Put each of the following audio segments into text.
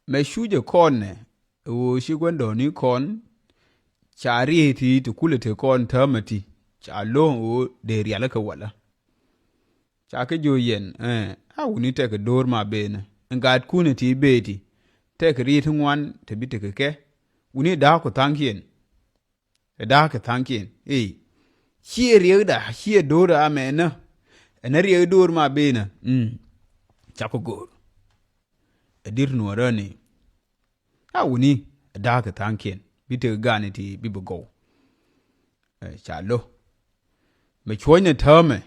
me shuje kon ne wo shi gwando ni kon chari ti to kulete kon tamati cha lo o de riala ka wala cha ka jo yen a wuni te ka dor ma bene ngat kune ti beti te ka ri tungwan te bi te ke wuni da ko tankien da ka tankien hie ri da hie dor a me na ri dor ma bene cha ko gor edir no rani a wuni da ka tankien bi te gane ti bi go cha lo me chwonya tame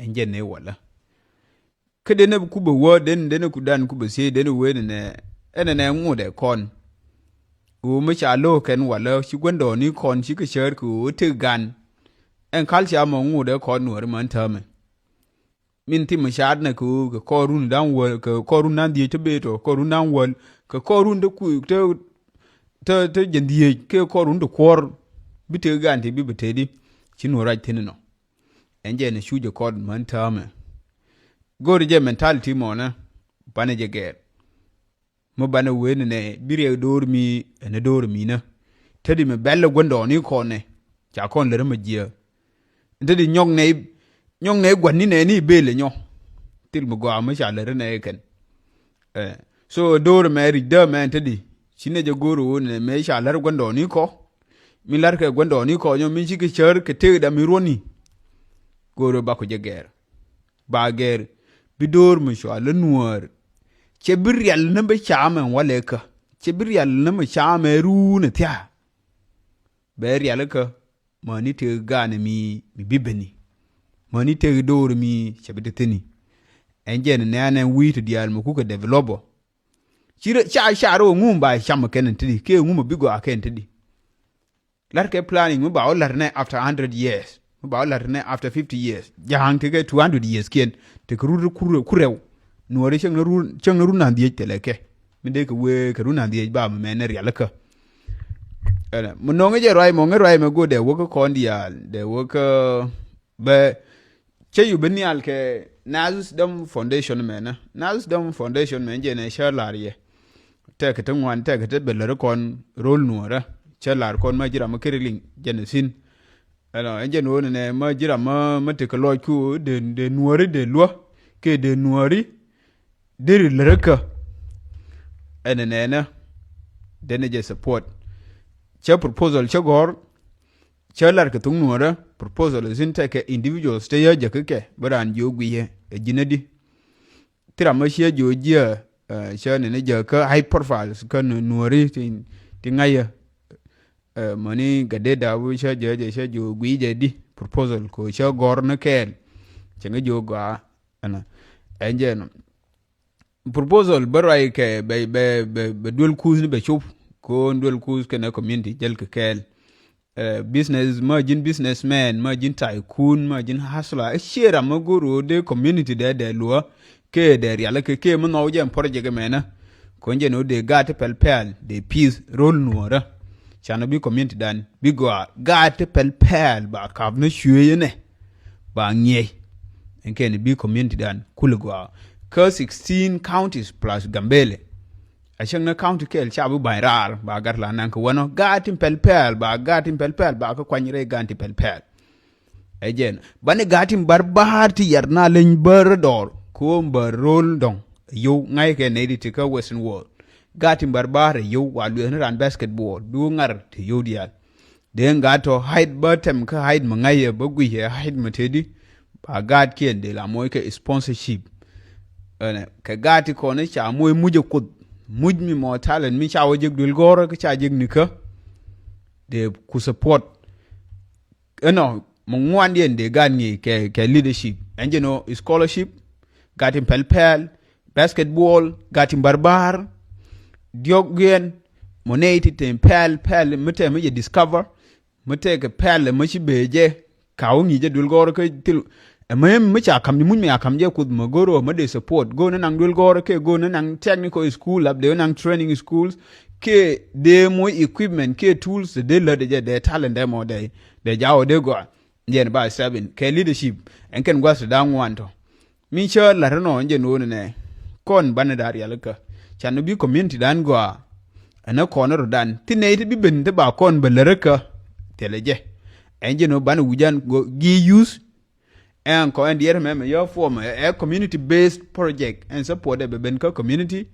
enje ne wala kede ne ku be wo den ku dan ku be se den we ne ene ngude kon u me cha lo ken wala shi gwando ni kon shi ke sher ku te gan en kalcha mo ngude kon no man tame min ti mashad na ku ko run dan wo ko run nan die te beto ko run nan wol ko run de ku te jendie ke ko run de kor bi te gan te bi betedi chinu right tinno enje ne shuje kod man tame gori je mentality mo na bane je ger mo bane wen ne bire dormi ene dormi na tedi me belle gondo ni ko ne cha kon le ma je tedi nyong ne gwani ne ni bele nyo til mo gwa ma cha le ne ken so dor me ri de man tedi chine je goro ne me cha le gondo ni ko mi lar ke gondo ni ko nyo mi chi ke cher ke te da mi roni goro ba ko jeger ba ger bidor mu sho ala nuor che birial na be chama wale ka che birial na ma chama ru ne tia be rial ka mani te gane mi bibeni mani te dor mi che bedeteni enje ne na wi to dial mu ku ka developer chira cha ro ngum ba chama kenen tidi ke ngum bigo aken tidi lar ke planning mu ba o lar ne after 100 years ba lar ne after 50 years jahang te ke 200 years kien te kurew nuore cheng na ru nan die teleke minde ke we ke ru nan die ba me ne riala ka mo no nge rai mo go de wo ko kondia de wo ko be che yu benial ke Nazus Dom Foundation me na Nazus Dom Foundation me je ne sharlarie te ke tungwan te ke te belere kon rol nuora chalar kon ma jira ma kiriling jenesin alors enje no ne ma jira ma te ko ku de nuori de lo ke de nuori de lereka ene na de ne je support che proposal che gor che lar ke tung nuora proposal zin te ke individuals te ya je ke baran jo gwiye e jinedi tira ma she jo je che ne je ka high profile kan nuori ti ngaya mani gade da wu sha je jo gwi je di proposal ko sha gor na kel chenga jo ga ana enje no proposal barai ke be dul kuz ni be chup ko dul kuz ke na community jel ke kel businessman ma jin tycoon ma jin hasla shera ma guru de community de lo ke de riala ke mo no je project mena ko nje no de gat pel de peace role nuora chana bi community dan bi go gat pel ba kab no shwe ne ba nye enke ne bi community dan kul go ka 16 counties plus Gambele achang na county kel chabu bayrar ba gar la nan ko wono gat pel ba ko kwanyre ganti pel ejen bane gatim barbati yarna len bardor ko mbar rol dong yo ngai ke ne di ka western world gatim barbare yo walu ran basketball du ngar te yo dial de ngato hide bottom ka hide mangaye bagwi he hide matedi ba gat ken de la moy ke sponsorship ka gati ko ne cha moy muje kud mujmi mo talent mi cha wajig dul goro ka cha jig nika de ku support no mo ngwandi de gani ke leadership enjeno scholarship gatim pel basketball gatim barbar diogyen moneti tem pel mete me discover mete ke pel me beje kaungi je dul goro ke til me cha kam ni mun me akam je kud mo goro me de support go na nang dul goro ke go na nang technical school up de nang training schools ke de mo equipment ke tools de le de talent de mo de jawo de go yen ba 7 ke leadership en ken gwa so dan wanto min cha la no nje no ne kon banadar yalka chan bi community dan go ana corner dan tine ti bi ben te ba kon belereka teleje enje no ban wujan go gi use and ko and yer meme your form a community based project and support the ben ko community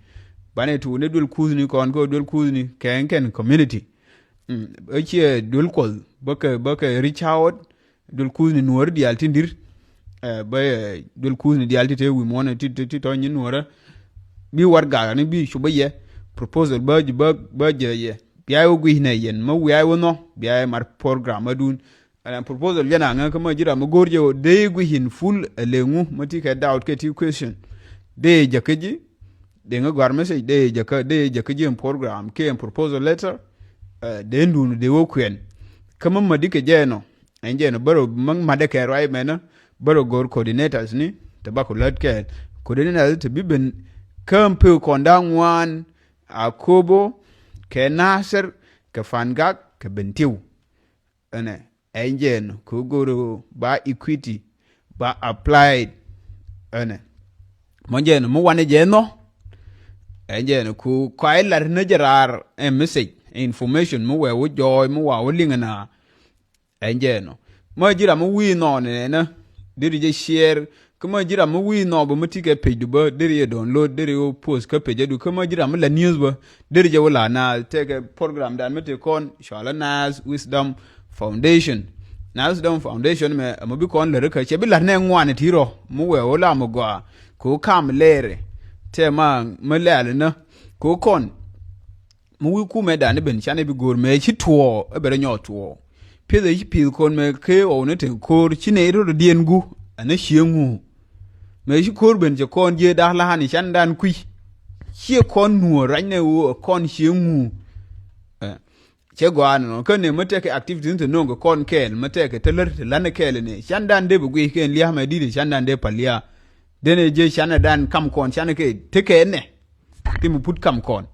bane tu ne dul kuzni kon ko dul kuzni ken community che dul ko baka reach out dul kuzni nuor di altindir ba dul kuzni di altite wi mona ti to nyin nuora bi war ga ni bi shubaye proposal ba je ye biya wu gwi ne yen ma wi ayo no biya mar program adun and proposal yana nga kama jira ma gorje de gwi hin full lengu mati ka doubt ke ti question de jakaji de nga gwar message de jakaji program ke proposal letter de ndunu de wo kwen kama madike jeno enjeno baro mang madake rai mena baro gor coordinators ni tabako latke coordinators to biben kampu kondangwan akobo ke nasser ke fangak ke bentiu ene enjen ko goro ba equity ba applied ene monjen mo wane jeno enjen ku kwailar na jarar a message information mo we joy mo wa lingana enjeno mo jira mo wi no ne na diri je share kuma jira mo wi no bo mutike page ba diri download diri o post ka page du kuma jira mo la news ba diri je wala na take program dan mete kon inshallah nas wisdom foundation me mo bi kon le ka che bi la ne ngwane tiro mo we wala mo gwa ko kam lere te ma le na ko kon mo wi ku me dan ben chane bi gor me chi tuo e bere nyo tuo pede chi pil kon me ke o ne te kor chi ne ro dien gu ana shiengu me chi kor ben je kon je da la hani chan dan kui chi kon nuo ran ne wo kon shiengu che gwa no ko ne mate ke activity to no kon ken mate ke teler lan ke ne chan dan de bu gwi ken liya ma di chan dan de palia dene je chan dan kam kon chan ke te ke ne ti mu put kam kon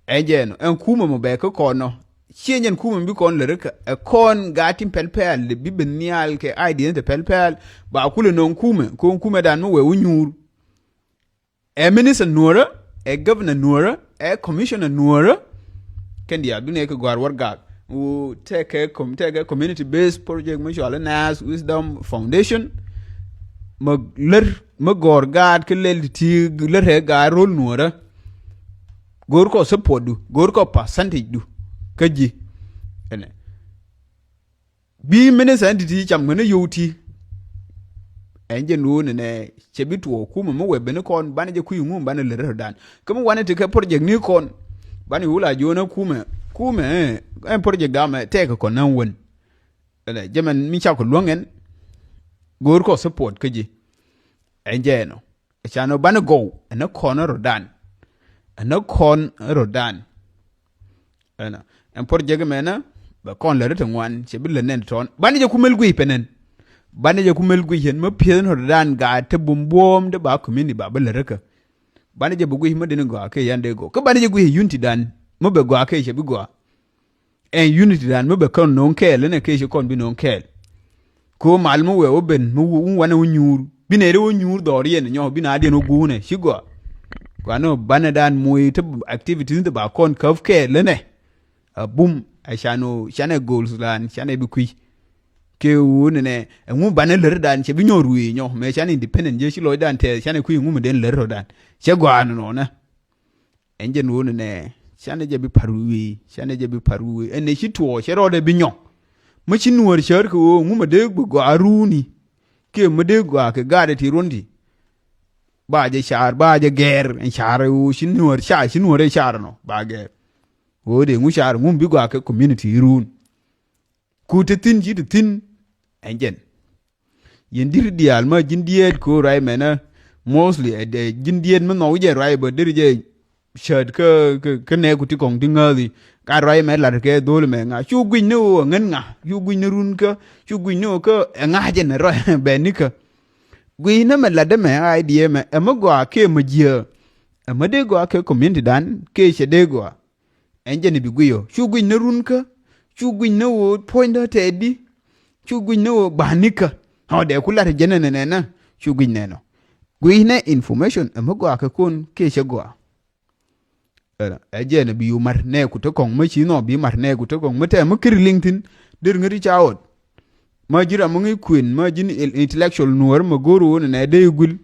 ejen en kuma mo be ko kono chienyen kuma bi kon le ka kon gatin pelpel bi benial ke idea de pelpel ba kule non kuma dan mo we unyur minister nuora governor nuora commissioner nuora kendi adune ke gwar warga u take community based project mo shala nas wisdom foundation mo gor gad ke lel ti le ga rol nuora gor ko support du gor ko percentage du kaji ene bi minister entity cham ngene yoti enje no ne chebitu kuma mo webe ne kon banaje ku yungu bana le dan kuma wane te ke project ni kon bani wula jona kuma en project da ma take ko nan won ene jemen mi cha ko longen gor ko support kaji enje no chano bana go ene corner dan ana kon rodan ana en project mena ba kon le rete ngwan che bil nen ton bani je kumel gui penen bani je kumel gui hen ma pien rodan ga te bumbom de ba kumini ba bel reka bani je bugui ma den go ake yande go ko bani je gui unity dan mo be go ake che bi go en unity dan mo be kon non kel ne ke che kon bi non kel ko mal mo we oben mo wana unyur bi ne re unyur do rien nyo bi na de no gu ne shigo kwano banadan moy te activities de ba kon kaf ke lene boom a shane goals lan shane bi kui ke won ne ngu banal ler dan che bi nyoru nyo me shane independent je shilo dan te shane kui ngu den ler dan che gwanu no na enjen won ne shane je bi paruwi ene shi tuo che rode bi nyo mo chi nuor cher ko ngu me de go aruni ke me de go ke gade ti rondi baje char baje ger en char u shinwar char no bage wode ngu char ngum bi gwa ke community run ku te tin ji tin enjen yendir dial ma jindiet ko rai mena mostly de jindiet ma no je rai ba dir je shed ke ne ku ti kong dingali ka rai me la ke dol me nga chu gwin no ngen nga chu gwin run ka chu gwin no ka nga je ne ro be ni ka gwi na me la de me idea me e gwa ke me je e de gwa ke community dan ke che de gwa enje ni bi gwiyo chu gwi na run ka chu gwi na wo point te di chu gwi na wo banika ha de kula te jene ne na chu gwi ne no gwi na information e gwa ke kun ke che gwa eje ne bi mar ne ku to kong ma chi no bi mar ne ku to kong ma te ma kir lingtin dir ngari chaot ma jira mo ngi queen ma jin intellectual nuor ma goro ne de gul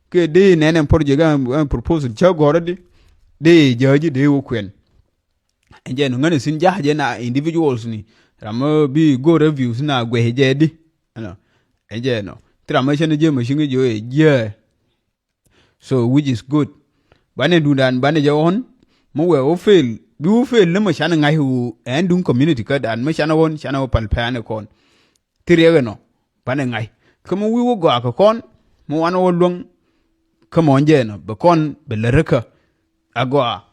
ke de ne ne porje ga proposal cha goro de jaji de wo queen eje no ngani sin jaje na individuals ni ram bi go reviews na gwe je di no eje no tra ma chene je ma shingi jo je so which is good bane dundan bane jawon mo we o fail bi o fail le ma chana ngai hu endun community ka dan ma chana won chana pal pane kon tiriye no bane ngai kuma wi wo go ka kon mo wana wo long kuma onje no be kon be lereka agwa